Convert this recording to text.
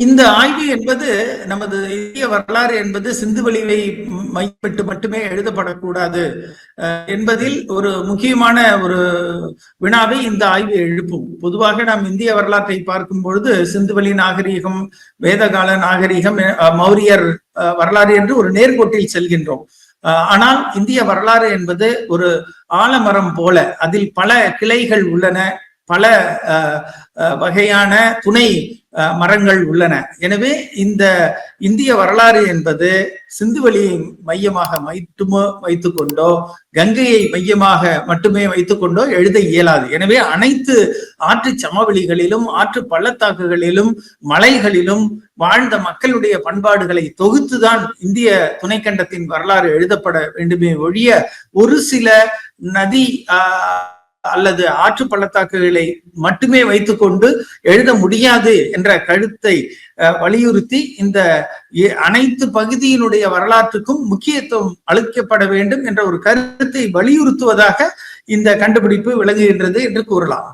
இந்த ஆய்வு என்பது நமது இந்திய வரலாறு என்பது சிந்துவெளியை மையமிட்டு மட்டுமே எழுதப்படக்கூடாது என்பதில் ஒரு முக்கியமான ஒரு வினாவை இந்த ஆய்வு எழுப்பும். பொதுவாக நாம் இந்திய வரலாற்றை பார்க்கும் பொழுது சிந்துவெளி நாகரீகம், வேதகால நாகரீகம், மௌரியர் வரலாறு என்று ஒரு நேர்கோட்டில் செல்கின்றோம். ஆனால் இந்திய வரலாறு என்பது ஒரு ஆலமரம் போல, அதில் பல கிளைகள் உள்ளன, பல வகையான துணை மரங்கள் உள்ளன. எனவே இந்த இந்திய வரலாறு என்பது சிந்துவெளியை மையமாக மட்டுமே வைத்துக்கொண்டோ, கங்கையை மையமாக மட்டுமே வைத்துக்கொண்டோ எழுத இயலாது. எனவே அனைத்து ஆற்று சமவெளிகளிலும், ஆற்று பள்ளத்தாக்குகளிலும், மலைகளிலும் வாழ்ந்த மக்களுடைய பண்பாடுகளை தொகுத்துதான் இந்திய துணைக்கண்டத்தின் வரலாறு எழுதப்பட வேண்டுமே ஒழிய ஒரு சில நதி அல்லது ஆற்று பள்ளத்தாக்குகளை மட்டுமே வைத்துக்கொண்டு எழுத முடியாது என்ற கருத்தை வலியுறுத்தி இந்த அனைத்து பகுதியினுடைய வரலாற்றுக்கும் முக்கியத்துவம் அளிக்கப்பட வேண்டும் என்ற ஒரு கருத்தை வலியுறுத்துவதாக இந்த கண்டுபிடிப்பு விளங்குகின்றது என்று கூறலாம்.